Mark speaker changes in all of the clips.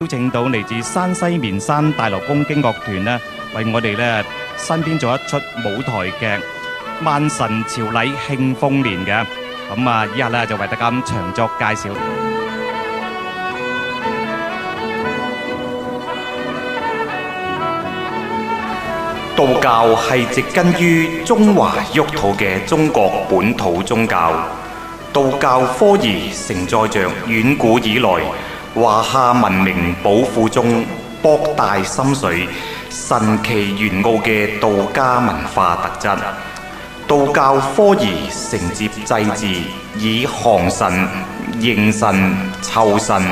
Speaker 1: 邀請到嚟自山西綿山大樂宮經樂團呢，為我哋呢身邊做一出舞台劇《萬神朝禮慶豐年》嘅。咁啊，以下呢就為大家長作介紹。道教係植根於中華沃土嘅中國本土宗教。道教科儀承載着遠古以來華夏文明寶庫中博大深水、神奇玄奧嘅道家文化特質。道教科儀承接祭祀，以降神、迎神、酬神、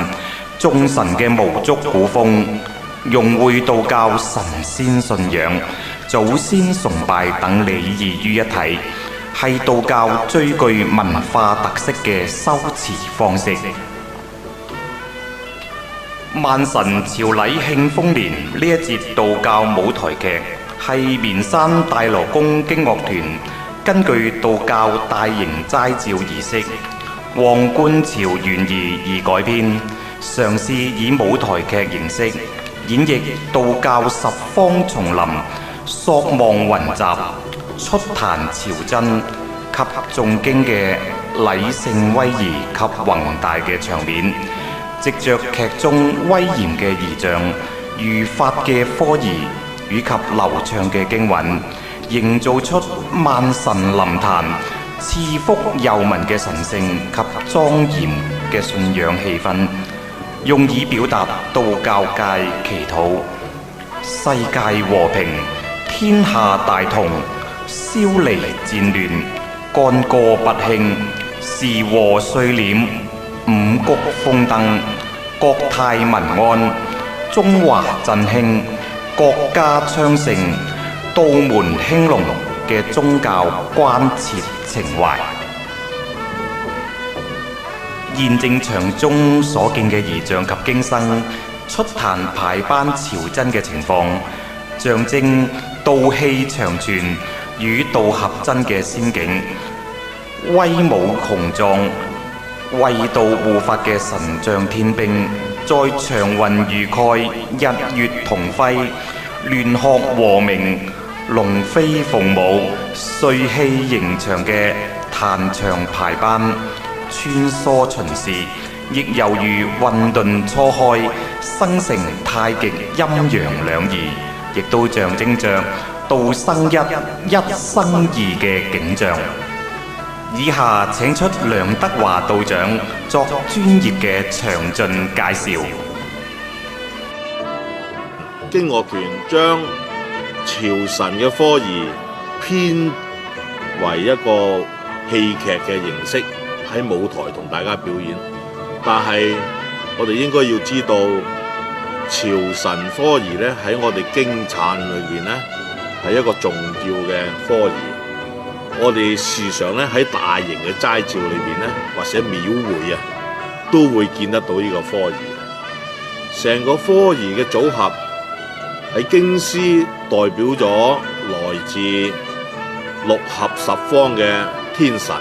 Speaker 1: 眾神嘅無足古風，融匯道教神仙信仰、祖先崇拜等禮儀於一體，係道教最具文化特色嘅修辭方式。萬神朝禮慶豐年呢一節道教舞台劇係綿山大樂宮經樂團根據道教大型齋醮儀式黃冠朝元儀而改編，嘗試以舞台劇形式演繹道教十方叢林朔望雲集、出壇朝真及誦經嘅禮性威儀及宏大嘅場面，藉着劇中威嚴嘅儀仗、如法嘅科儀以及流暢嘅經韻，營造出萬神臨壇、賜福佑民嘅神聖及莊嚴嘅信仰氣氛，用以表達道教界祈禱世界和平、天下大同、消弭戰亂、干戈不興、時和歲斂、五穀豐登、國泰民安、中華振興、國家昌盛、道門興隆嘅宗教關切情懷。現正場中所見嘅儀仗及經生出壇排班朝真嘅情況，象徵道氣長存與道合真嘅仙境，威武雄壯、為道護法嘅神將天兵，在祥雲如蓋、日月同輝、聯鶴和鳴、龍飛鳳舞、帥氣迎祥嘅壇場排班，穿梭巡視，亦猶如混沌初開，生成太極陰陽兩儀，亦都象徵着道生一、一生二嘅景象。以下請出梁德華道長作專業嘅詳盡介紹。
Speaker 2: 經樂團將朝神嘅科儀編為一個戲劇嘅形式喺舞台同大家表演，但係我哋應該要知道朝神科儀咧喺我哋經懺裏邊咧係一個重要嘅科儀。我哋時常咧喺大型嘅齋醮裏邊咧，或者廟會啊，都會見得到呢個科儀。成個科儀嘅組合喺經師代表咗來自六合十方嘅天神，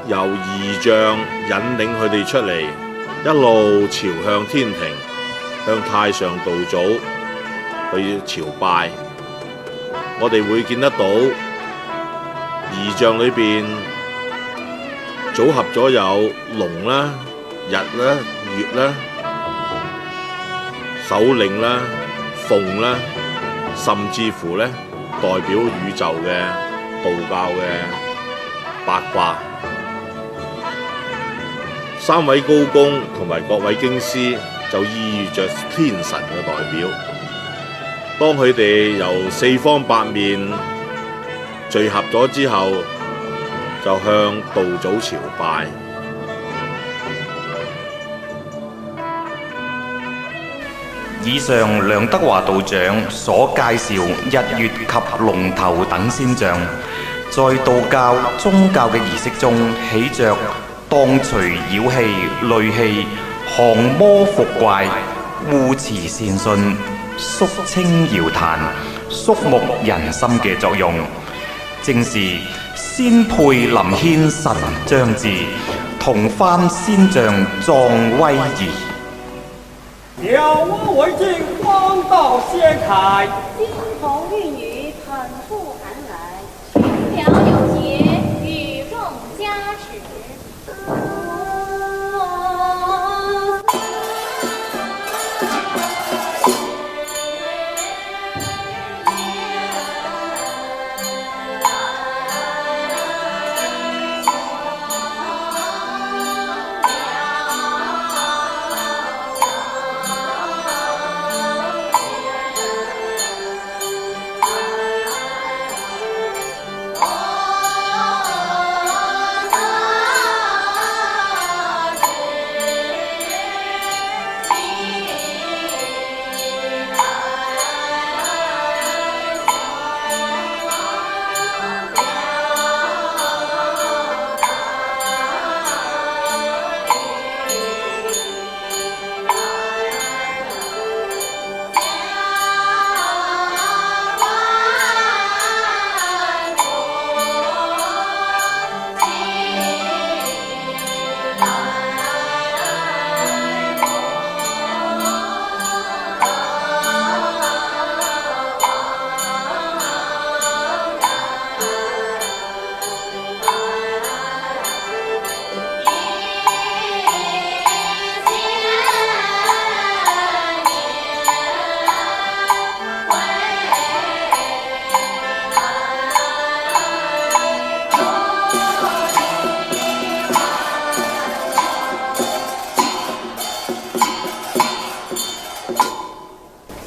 Speaker 2: 由儀仗引領佢哋出嚟，一路朝向天庭，向太上道祖去朝拜。我哋會見得到儀仗裏邊組合咗有龍啦、日啦、月啦、首領啦、鳳啦，甚至乎咧代表宇宙嘅道教嘅八卦。三位高公同埋各位經師就意喻着天神嘅代表。當佢哋由四方八面聚合咗之後，就向道祖朝拜。
Speaker 1: 以上梁德華道長所介紹日月及龍頭等仙像，在道教宗教嘅儀式中起着當除妖氣、戾氣、降魔伏怪、護持善信、肅清瑤壇、肅穆人心嘅作用，正是仙配林軒神將至，同翻仙像壯威儀。
Speaker 3: 了我为君，黄道掀开。
Speaker 4: 金童玉女，捧腹寒来，群聊有节，与众加持。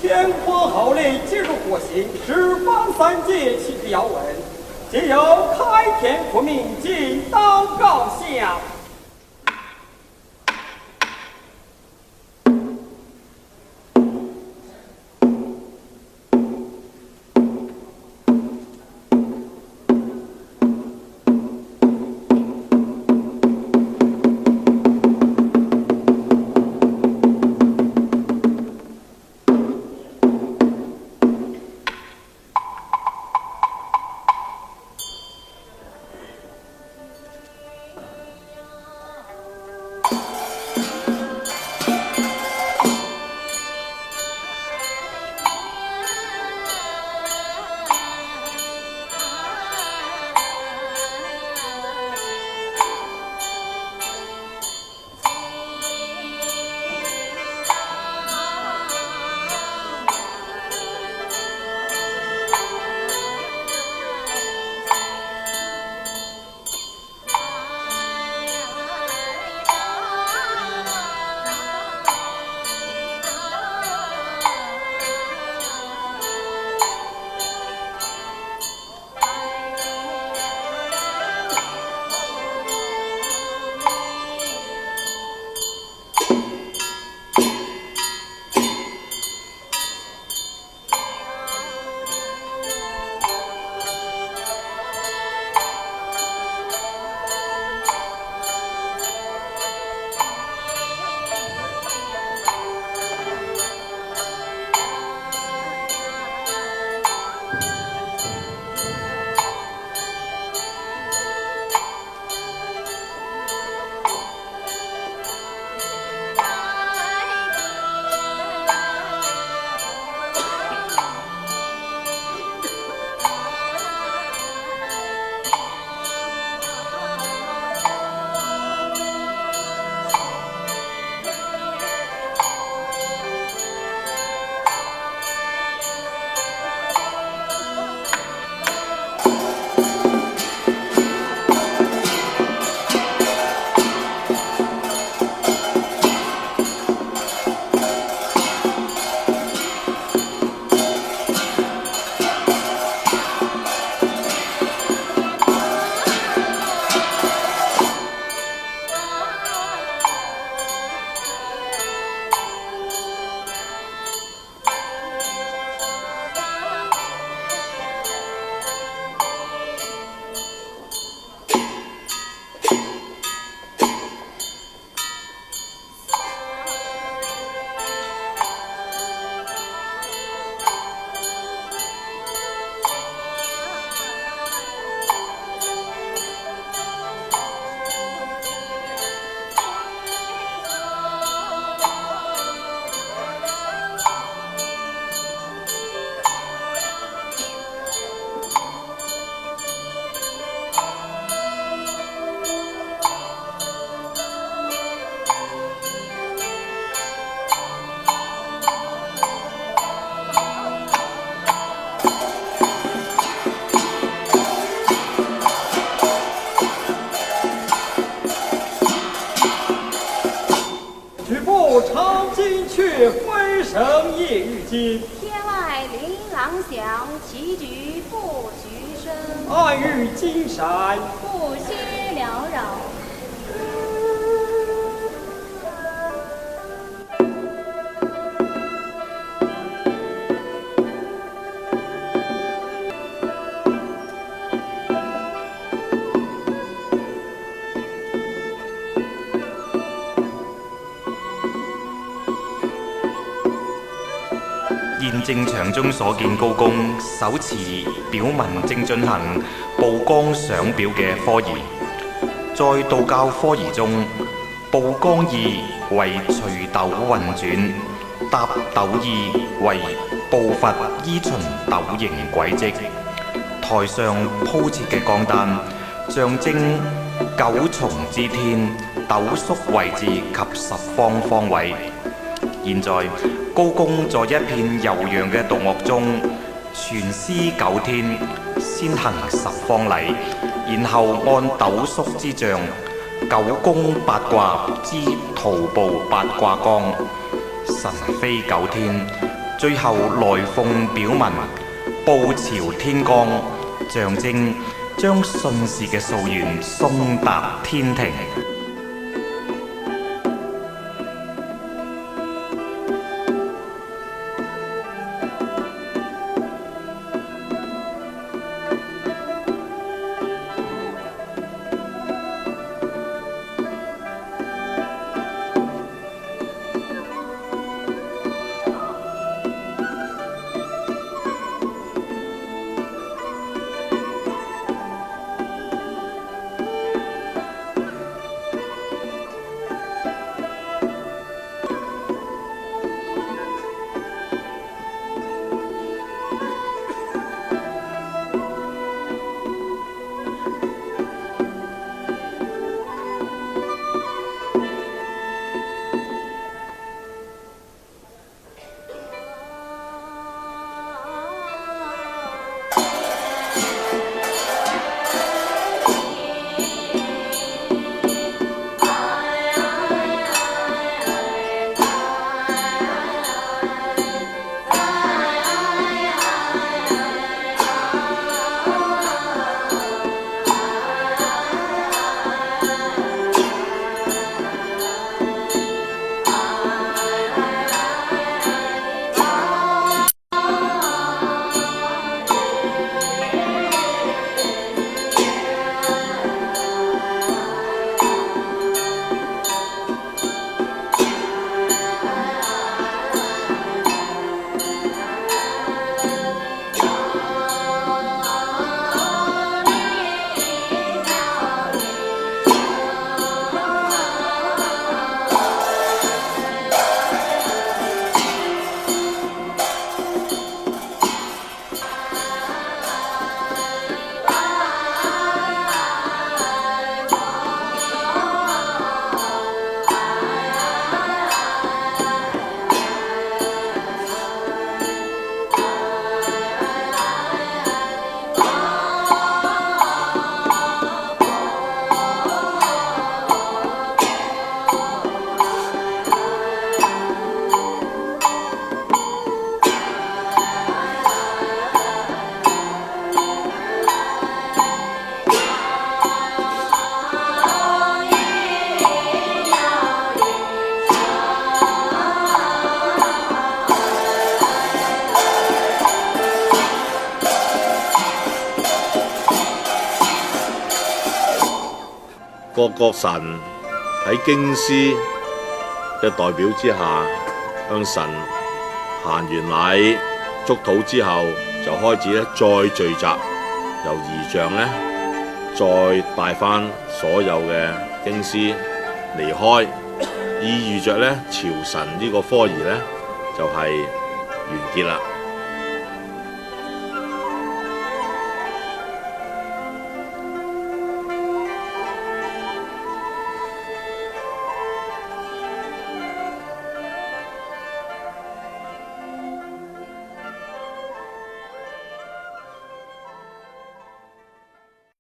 Speaker 3: 天荒号令进入国刑，十方三界齐之要闻，皆由开天复命，进刀告下。不常金阙，回声夜雨惊。
Speaker 4: 天外琳琅响，棋局不徐声。
Speaker 3: 暗语金山，
Speaker 4: 不歇缭绕。
Speaker 1: 現正場中所見高公手持表文正進行曝光上表嘅科儀，在道教科儀中，曝光義為隨斗運轉，搭斗義為步伐依循斗形軌跡。台上鋪設嘅光單，象徵九重之天，斗宿位置及十方方位。現在高公在一片悠揚嘅獨樂中傳詩9天，先行十方禮，然後按斗宿之象，九宮八卦之徒步八卦綱，神飛9天，最後來奉表文，報朝天光，象徵將順時嘅夙願送達天庭。
Speaker 2: 各國神喺經師嘅代表之下，向神行完禮祝禱之後，就開始咧再聚集，由儀仗咧再帶翻所有嘅經師離開，意預着咧朝神呢個科儀咧就係完結啦。